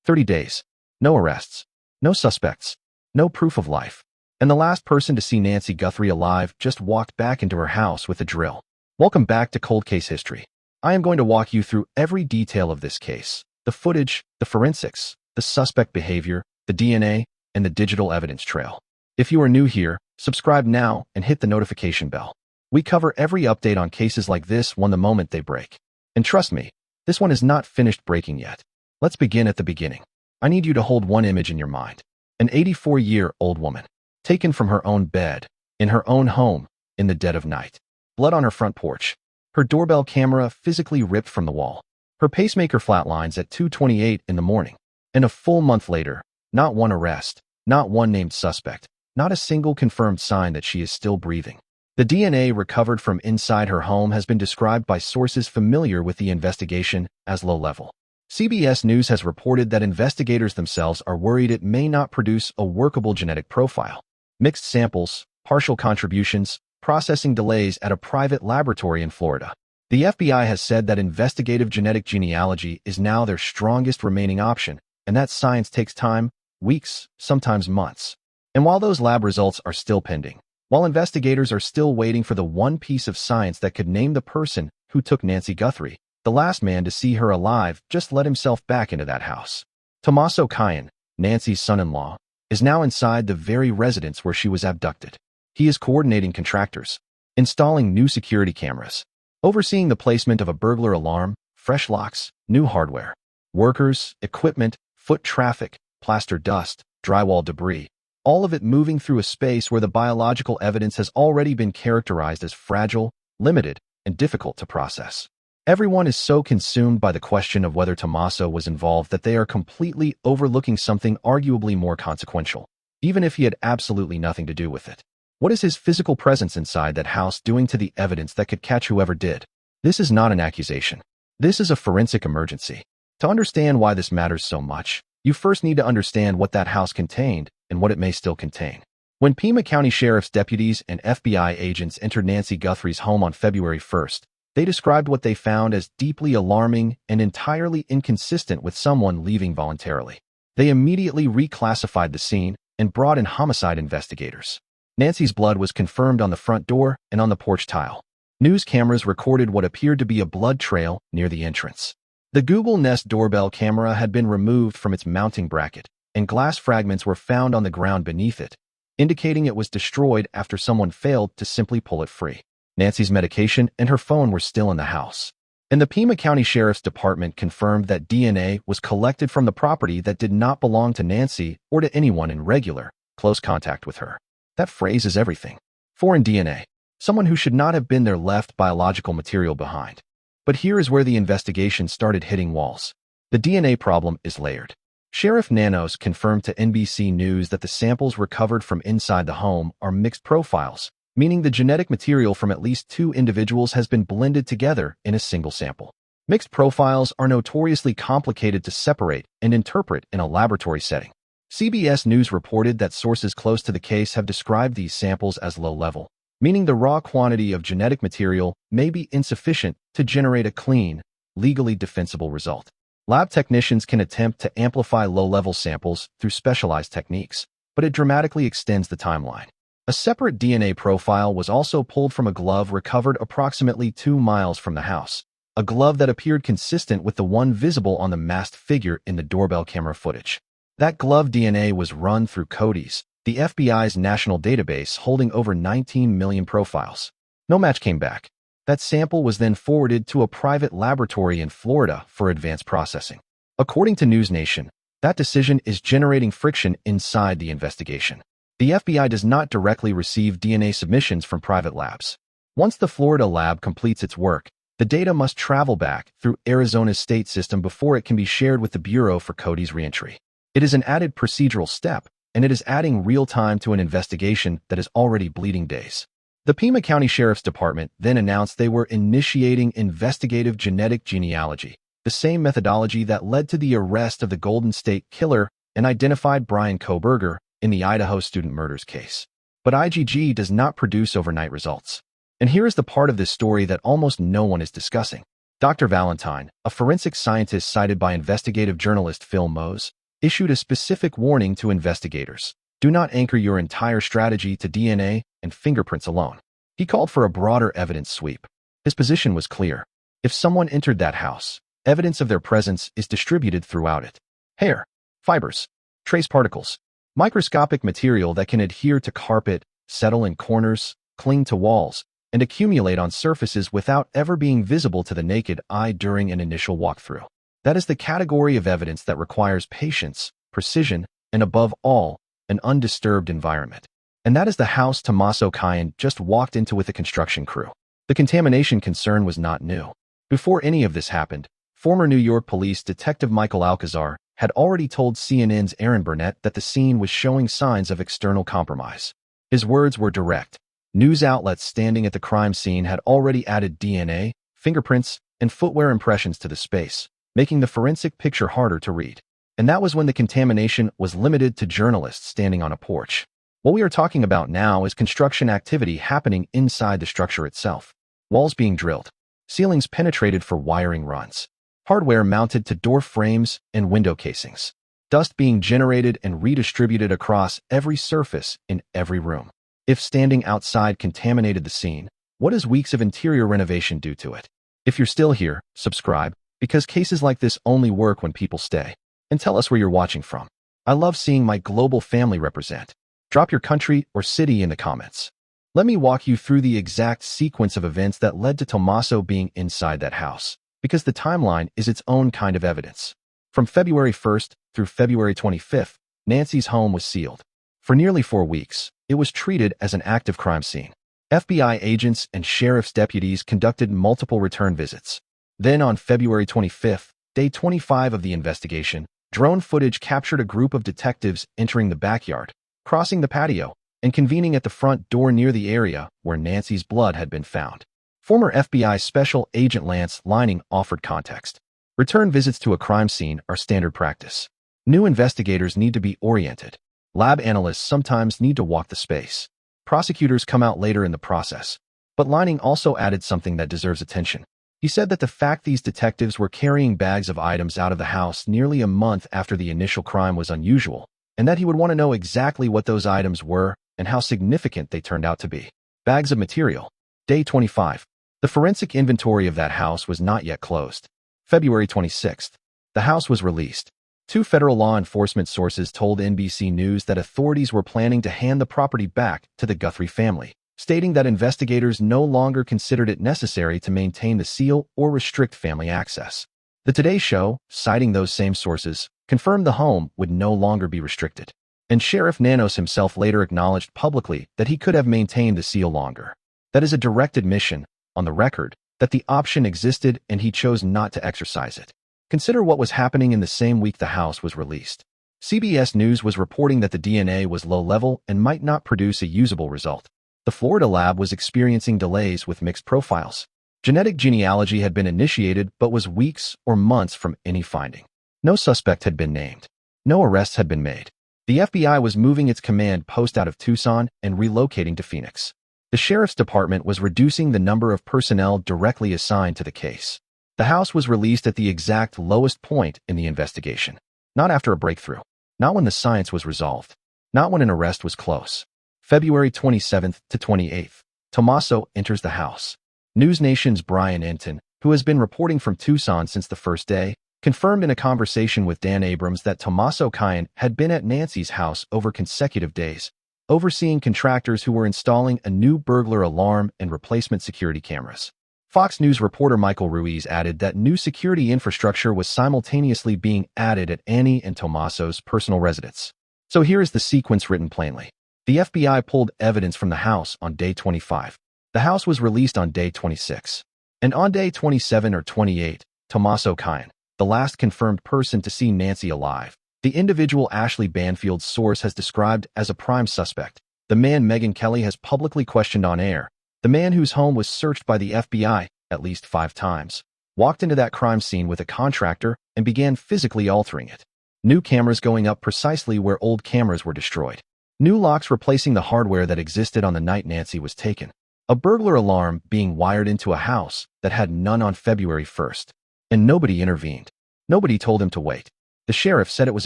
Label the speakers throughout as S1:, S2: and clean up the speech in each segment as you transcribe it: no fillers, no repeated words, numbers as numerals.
S1: 30 days. No arrests. No suspects. No proof of life. And the last person to see Nancy Guthrie alive just walked back into her house with a drill. Welcome back to Cold Case History. I am going to walk you through every detail of this case. The footage, the forensics, the suspect behavior, the DNA, and the digital evidence trail. If you are new here, subscribe now and hit the notification bell. We cover every update on cases like this one the moment they break. And trust me, this one is not finished breaking yet. Let's begin at the beginning. I need you to hold one image in your mind. An 84-year-old woman, taken from her own bed, in her own home, in the dead of night. Blood on her front porch. Her doorbell camera physically ripped from the wall. Her pacemaker flatlines at 2:28 in the morning. And a full month later, not one arrest, not one named suspect, not a single confirmed sign that she is still breathing. The DNA recovered from inside her home has been described by sources familiar with the investigation as low-level. CBS News has reported that investigators themselves are worried it may not produce a workable genetic profile. Mixed samples, partial contributions, processing delays at a private laboratory in Florida. The FBI has said that investigative genetic genealogy is now their strongest remaining option, and that science takes time, weeks, sometimes months. And while those lab results are still pending, while investigators are still waiting for the one piece of science that could name the person who took Nancy Guthrie, the last man to see her alive just let himself back into that house. Tommaso Caian, Nancy's son-in-law, is now inside the very residence where she was abducted. He is coordinating contractors, installing new security cameras, overseeing the placement of a burglar alarm, fresh locks, new hardware, workers, equipment, foot traffic, plaster dust, drywall debris, all of it moving through a space where the biological evidence has already been characterized as fragile, limited, and difficult to process. Everyone is so consumed by the question of whether Tommaso was involved that they are completely overlooking something arguably more consequential, even if he had absolutely nothing to do with it. What is his physical presence inside that house doing to the evidence that could catch whoever did? This is not an accusation. This is a forensic emergency. To understand why this matters so much, you first need to understand what that house contained and what it may still contain. When Pima County Sheriff's deputies and FBI agents entered Nancy Guthrie's home on February 1st, they described what they found as deeply alarming and entirely inconsistent with someone leaving voluntarily. They immediately reclassified the scene and brought in homicide investigators. Nancy's blood was confirmed on the front door and on the porch tile. News cameras recorded what appeared to be a blood trail near the entrance. The Google Nest doorbell camera had been removed from its mounting bracket, and glass fragments were found on the ground beneath it, indicating it was destroyed after someone failed to simply pull it free. Nancy's medication and her phone were still in the house. And the Pima County Sheriff's Department confirmed that DNA was collected from the property that did not belong to Nancy or to anyone in regular, close contact with her. That phrase is everything. Foreign DNA. Someone who should not have been there left biological material behind. But here is where the investigation started hitting walls. The DNA problem is layered. Sheriff Nanos confirmed to NBC News that the samples recovered from inside the home are mixed profiles, meaning the genetic material from at least two individuals has been blended together in a single sample. Mixed profiles are notoriously complicated to separate and interpret in a laboratory setting. CBS News reported that sources close to the case have described these samples as low-level, meaning the raw quantity of genetic material may be insufficient to generate a clean, legally defensible result. Lab technicians can attempt to amplify low-level samples through specialized techniques, but it dramatically extends the timeline. A separate DNA profile was also pulled from a glove recovered approximately 2 miles from the house, a glove that appeared consistent with the one visible on the masked figure in the doorbell camera footage. That glove DNA was run through CODIS, the FBI's national database holding over 19 million profiles. No match came back. That sample was then forwarded to a private laboratory in Florida for advanced processing. According to News Nation, that decision is generating friction inside the investigation. The FBI does not directly receive DNA submissions from private labs. Once the Florida lab completes its work, the data must travel back through Arizona's state system before it can be shared with the Bureau for CODIS reentry. It is an added procedural step, and it is adding real time to an investigation that is already bleeding days. The Pima County Sheriff's Department then announced they were initiating investigative genetic genealogy, the same methodology that led to the arrest of the Golden State Killer and identified Brian Kohberger in the Idaho student murders case. But IgG does not produce overnight results. And here is the part of this story that almost no one is discussing. Dr. Valentine, a forensic scientist cited by investigative journalist Phil Mose, issued a specific warning to investigators. Do not anchor your entire strategy to DNA and fingerprints alone. He called for a broader evidence sweep. His position was clear. If someone entered that house, evidence of their presence is distributed throughout it. Hair, fibers, trace particles, microscopic material that can adhere to carpet, settle in corners, cling to walls, and accumulate on surfaces without ever being visible to the naked eye during an initial walkthrough. That is the category of evidence that requires patience, precision, and above all, an undisturbed environment. And that is the house Tommaso Caian just walked into with a construction crew. The contamination concern was not new. Before any of this happened, former New York Police Detective Michael Alcazar had already told CNN's Aaron Burnett that the scene was showing signs of external compromise. His words were direct. News outlets standing at the crime scene had already added DNA, fingerprints, and footwear impressions to the space, making the forensic picture harder to read. And that was when the contamination was limited to journalists standing on a porch. What we are talking about now is construction activity happening inside the structure itself. Walls being drilled, ceilings penetrated for wiring runs, hardware mounted to door frames and window casings, dust being generated and redistributed across every surface in every room. If standing outside contaminated the scene, what does weeks of interior renovation do to it? If you're still here, subscribe, because cases like this only work when people stay. And tell us where you're watching from. I love seeing my global family represent. Drop your country or city in the comments. Let me walk you through the exact sequence of events that led to Tommaso being inside that house, because the timeline is its own kind of evidence. From February 1st through February 25th, Nancy's home was sealed. For nearly 4 weeks, it was treated as an active crime scene. FBI agents and sheriff's deputies conducted multiple return visits. Then on February 25th, day 25 of the investigation, drone footage captured a group of detectives entering the backyard, crossing the patio, and convening at the front door near the area where Nancy's blood had been found. Former FBI Special Agent Lance Lining offered context. Return visits to a crime scene are standard practice. New investigators need to be oriented. Lab analysts sometimes need to walk the space. Prosecutors come out later in the process. But Lining also added something that deserves attention. He said that the fact these detectives were carrying bags of items out of the house nearly a month after the initial crime was unusual, and that he would want to know exactly what those items were and how significant they turned out to be. Bags of material. Day 25. The forensic inventory of that house was not yet closed. February 26th. The house was released. 2 federal law enforcement sources told NBC News that authorities were planning to hand the property back to the Guthrie family, stating that investigators no longer considered it necessary to maintain the seal or restrict family access. The Today Show, citing those same sources, confirmed the home would no longer be restricted. And Sheriff Nanos himself later acknowledged publicly that he could have maintained the seal longer. That is a direct admission, on the record, that the option existed and he chose not to exercise it. Consider what was happening in the same week the house was released. CBS News was reporting that the DNA was low-level and might not produce a usable result. The Florida lab was experiencing delays with mixed profiles. Genetic genealogy had been initiated but was weeks or months from any finding. No suspect had been named. No arrests had been made. The FBI was moving its command post out of Tucson and relocating to Phoenix. The sheriff's department was reducing the number of personnel directly assigned to the case. The house was released at the exact lowest point in the investigation. Not after a breakthrough. Not when the science was resolved. Not when an arrest was close. February 27th to 28th. Tommaso enters the house. News Nation's Brian Enton, who has been reporting from Tucson since the first day, confirmed in a conversation with Dan Abrams that Tommaso Caian had been at Nancy's house over consecutive days, overseeing contractors who were installing a new burglar alarm and replacement security cameras. Fox News reporter Michael Ruiz added that new security infrastructure was simultaneously being added at Annie and Tommaso's personal residence. So here is the sequence written plainly. The FBI pulled evidence from the house on day 25. The house was released on day 26. And on day 27 or 28, Tommaso Caian, the last confirmed person to see Nancy alive, the individual Ashley Banfield's source has described as a prime suspect, the man Megyn Kelly has publicly questioned on air, the man whose home was searched by the FBI at least 5 times, walked into that crime scene with a contractor and began physically altering it. New cameras going up precisely where old cameras were destroyed. New locks replacing the hardware that existed on the night Nancy was taken. A burglar alarm being wired into a house that had none on February 1st. And nobody intervened. Nobody told him to wait. The sheriff said it was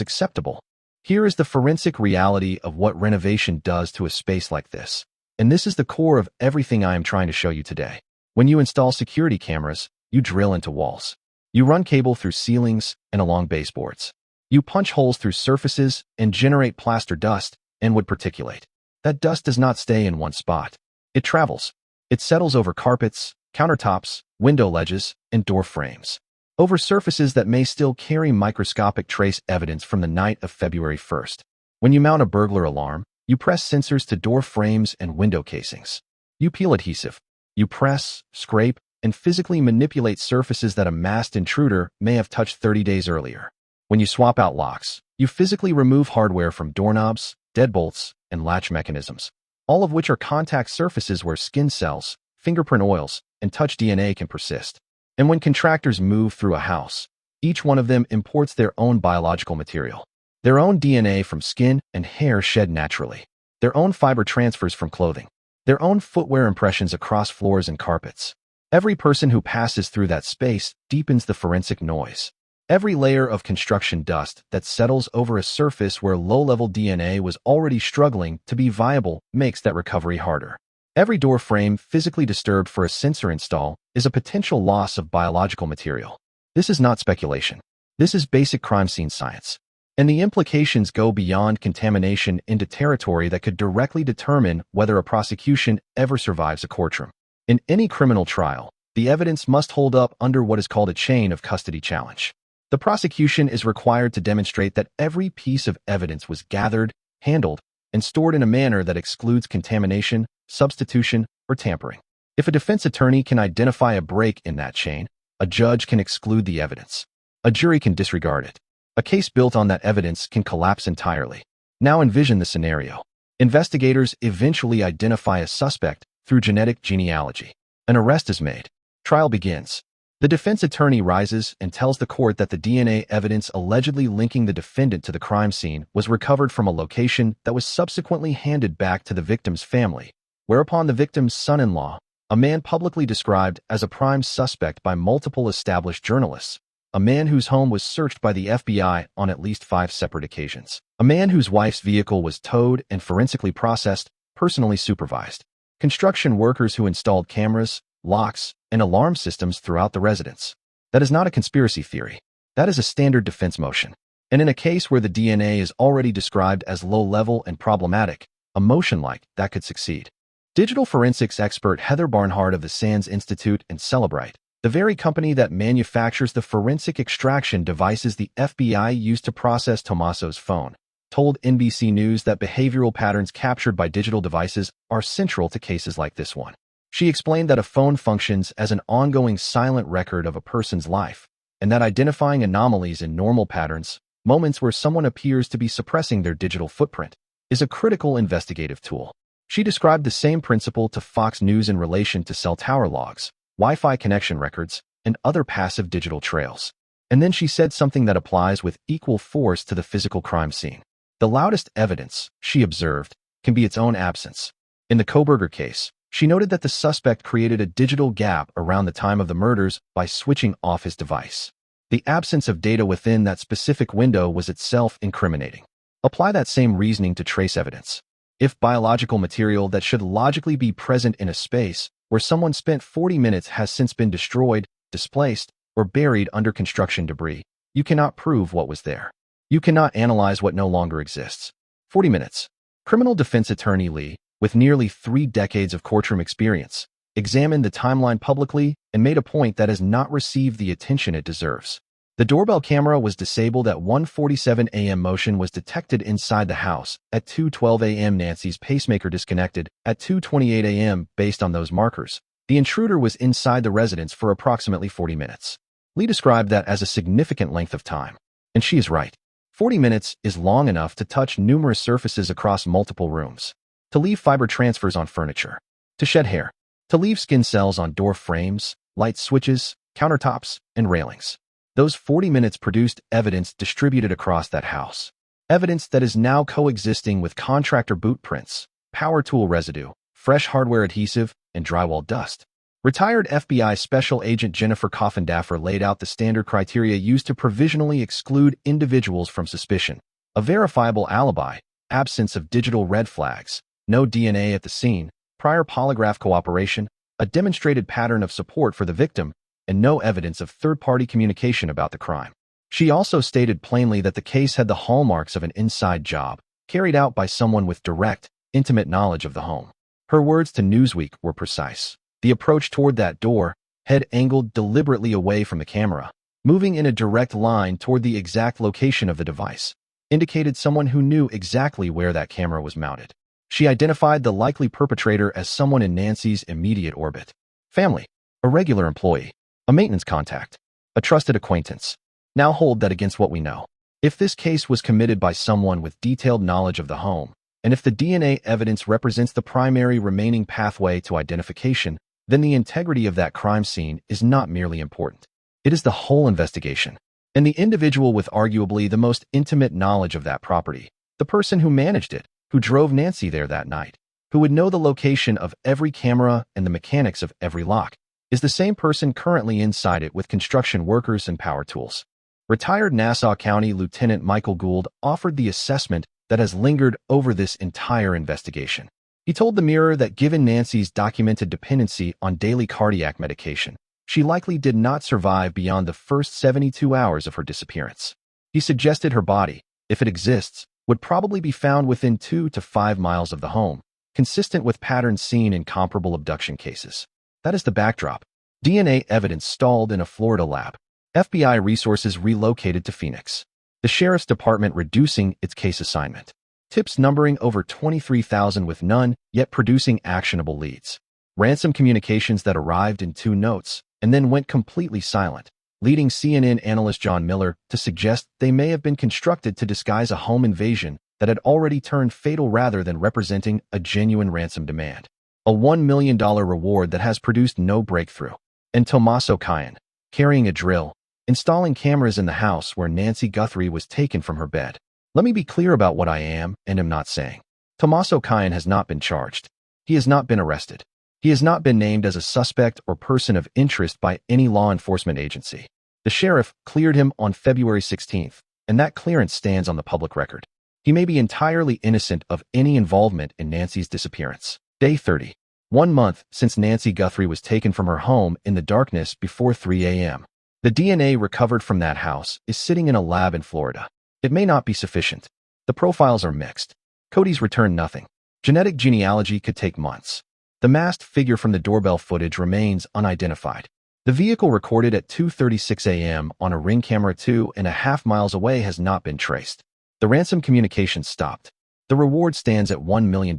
S1: acceptable. Here is the forensic reality of what renovation does to a space like this. And this is the core of everything I am trying to show you today. When you install security cameras, you drill into walls. You run cable through ceilings and along baseboards. You punch holes through surfaces and generate plaster dust and wood particulate. That dust does not stay in one spot. It travels. It settles over carpets, countertops, window ledges, and door frames. Over surfaces that may still carry microscopic trace evidence from the night of February 1st. When you mount a burglar alarm, you press sensors to door frames and window casings. You peel adhesive. You press, scrape, and physically manipulate surfaces that a masked intruder may have touched 30 days earlier. When you swap out locks, you physically remove hardware from doorknobs, deadbolts, and latch mechanisms, all of which are contact surfaces where skin cells, fingerprint oils, and touch DNA can persist. And when contractors move through a house, each one of them imports their own biological material, their own DNA from skin and hair shed naturally, their own fiber transfers from clothing, their own footwear impressions across floors and carpets. Every person who passes through that space deepens the forensic noise. Every layer of construction dust that settles over a surface where low-level DNA was already struggling to be viable makes that recovery harder. Every door frame physically disturbed for a sensor install is a potential loss of biological material. This is not speculation. This is basic crime scene science. And the implications go beyond contamination into territory that could directly determine whether a prosecution ever survives a courtroom. In any criminal trial, the evidence must hold up under what is called a chain of custody challenge. The prosecution is required to demonstrate that every piece of evidence was gathered, handled, and stored in a manner that excludes contamination, substitution, or tampering. If a defense attorney can identify a break in that chain, a judge can exclude the evidence. A jury can disregard it. A case built on that evidence can collapse entirely. Now envision the scenario. Investigators eventually identify a suspect through genetic genealogy. An arrest is made. Trial begins. The defense attorney rises and tells the court that the DNA evidence allegedly linking the defendant to the crime scene was recovered from a location that was subsequently handed back to the victim's family, whereupon the victim's son-in-law, a man publicly described as a prime suspect by multiple established journalists, a man whose home was searched by the FBI on at least 5 separate occasions, a man whose wife's vehicle was towed and forensically processed, personally supervised, construction workers who installed cameras, locks, and alarm systems throughout the residence. That is not a conspiracy theory. That is a standard defense motion. And in a case where the DNA is already described as low-level and problematic, a motion like that could succeed. Digital forensics expert Heather Barnhart of the SANS Institute and Celebrite, the very company that manufactures the forensic extraction devices the FBI used to process Tomaso's phone, told NBC News that behavioral patterns captured by digital devices are central to cases like this one. She explained that a phone functions as an ongoing silent record of a person's life, and that identifying anomalies in normal patterns, moments where someone appears to be suppressing their digital footprint, is a critical investigative tool. She described the same principle to Fox News in relation to cell tower logs, Wi-Fi connection records, and other passive digital trails. And then she said something that applies with equal force to the physical crime scene. The loudest evidence, she observed, can be its own absence. In the Kohberger case, she noted that the suspect created a digital gap around the time of the murders by switching off his device. The absence of data within that specific window was itself incriminating. Apply that same reasoning to trace evidence. If biological material that should logically be present in a space where someone spent 40 minutes has since been destroyed, displaced, or buried under construction debris, you cannot prove what was there. You cannot analyze what no longer exists. 40 minutes. Criminal defense attorney Lee, with nearly 3 decades of courtroom experience, examined the timeline publicly and made a point that has not received the attention it deserves. The doorbell camera was disabled at 1:47 a.m. Motion was detected inside the house. At 2:12 a.m. Nancy's pacemaker disconnected. At 2:28 a.m. Based on those markers, the intruder was inside the residence for approximately 40 minutes. Lee described that as a significant length of time. And she is right. 40 minutes is long enough to touch numerous surfaces across multiple rooms. To leave fiber transfers on furniture, to shed hair, to leave skin cells on door frames, light switches, countertops, and railings. Those 40 minutes produced evidence distributed across that house. Evidence that is now coexisting with contractor boot prints, power tool residue, fresh hardware adhesive, and drywall dust. Retired FBI Special Agent Jennifer Coffindaffer laid out the standard criteria used to provisionally exclude individuals from suspicion: a verifiable alibi, absence of digital red flags, no DNA at the scene, prior polygraph cooperation, a demonstrated pattern of support for the victim, and no evidence of third-party communication about the crime. She also stated plainly that the case had the hallmarks of an inside job, carried out by someone with direct, intimate knowledge of the home. Her words to Newsweek were precise. The approach toward that door, head angled deliberately away from the camera, moving in a direct line toward the exact location of the device, indicated someone who knew exactly where that camera was mounted. She identified the likely perpetrator as someone in Nancy's immediate orbit: family, a regular employee, a maintenance contact, a trusted acquaintance. Now hold that against what we know. If this case was committed by someone with detailed knowledge of the home, and if the DNA evidence represents the primary remaining pathway to identification, then the integrity of that crime scene is not merely important. It is the whole investigation. And the individual with arguably the most intimate knowledge of that property, the person who managed it, who drove Nancy there that night, who would know the location of every camera and the mechanics of every lock, is the same person currently inside it with construction workers and power tools. Retired Nassau County Lieutenant Michael Gould offered the assessment that has lingered over this entire investigation. He told the Mirror that given Nancy's documented dependency on daily cardiac medication, she likely did not survive beyond the first 72 hours of her disappearance. He suggested her body, if it exists, would probably be found within 2 to 5 miles of the home, consistent with patterns seen in comparable abduction cases. That is the backdrop. DNA evidence stalled in a Florida lab. FBI resources relocated to Phoenix. The Sheriff's Department reducing its case assignment. Tips numbering over 23,000 with none yet producing actionable leads. Ransom communications that arrived in 2 notes and then went completely silent, leading CNN analyst John Miller to suggest they may have been constructed to disguise a home invasion that had already turned fatal rather than representing a genuine ransom demand. A $1 million reward that has produced no breakthrough. And Tommaso Cyan, carrying a drill, installing cameras in the house where Nancy Guthrie was taken from her bed. Let me be clear about what I am and am not saying. Tommaso Cyan has not been charged. He has not been arrested. He has not been named as a suspect or person of interest by any law enforcement agency. The sheriff cleared him on February 16th, and that clearance stands on the public record. He may be entirely innocent of any involvement in Nancy's disappearance. Day 30. 1 month since Nancy Guthrie was taken from her home in the darkness before 3 a.m. The DNA recovered from that house is sitting in a lab in Florida. It may not be sufficient. The profiles are mixed. Cody's returned nothing. Genetic genealogy could take months. The masked figure from the doorbell footage remains unidentified. The vehicle recorded at 2:36 a.m. on a Ring camera 2.5 miles away has not been traced. The ransom communication stopped. The reward stands at $1 million.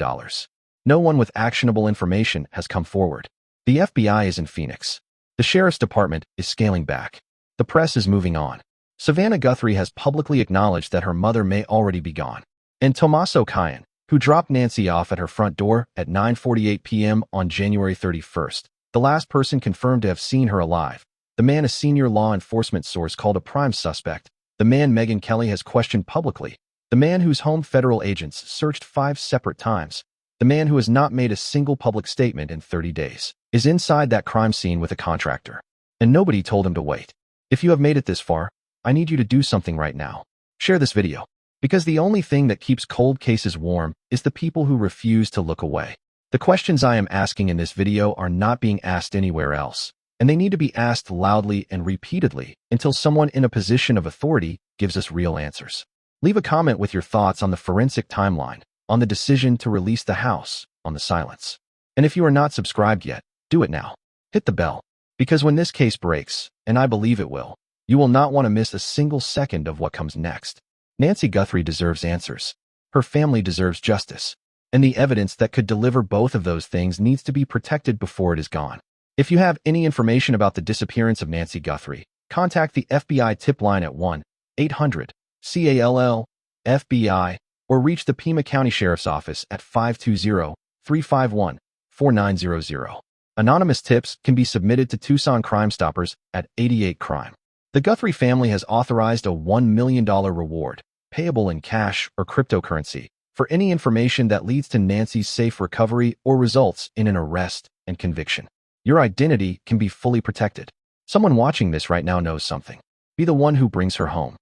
S1: No one with actionable information has come forward. The FBI is in Phoenix. The Sheriff's Department is scaling back. The press is moving on. Savannah Guthrie has publicly acknowledged that her mother may already be gone. And Tommaso Cyan, who dropped Nancy off at her front door at 9:48 p.m. on January 31st, the last person confirmed to have seen her alive, the man a senior law enforcement source called a prime suspect, the man Megyn Kelly has questioned publicly, the man whose home federal agents searched 5 separate times, the man who has not made a single public statement in 30 days, is inside that crime scene with a contractor. And nobody told him to wait. If you have made it this far, I need you to do something right now. Share this video. Because the only thing that keeps cold cases warm is the people who refuse to look away. The questions I am asking in this video are not being asked anywhere else, and they need to be asked loudly and repeatedly until someone in a position of authority gives us real answers. Leave a comment with your thoughts on the forensic timeline, on the decision to release the house, on the silence. And if you are not subscribed yet, do it now. Hit the bell. Because when this case breaks, and I believe it will, you will not want to miss a single second of what comes next. Nancy Guthrie deserves answers. Her family deserves justice. And the evidence that could deliver both of those things needs to be protected before it is gone. If you have any information about the disappearance of Nancy Guthrie, contact the FBI tip line at 1-800-CALL-FBI or reach the Pima County Sheriff's Office at 520-351-4900. Anonymous tips can be submitted to Tucson Crime Stoppers at 88 Crime. The Guthrie family has authorized a $1 million reward, payable in cash or cryptocurrency, for any information that leads to Nancy's safe recovery or results in an arrest and conviction. Your identity can be fully protected. Someone watching this right now knows something. Be the one who brings her home.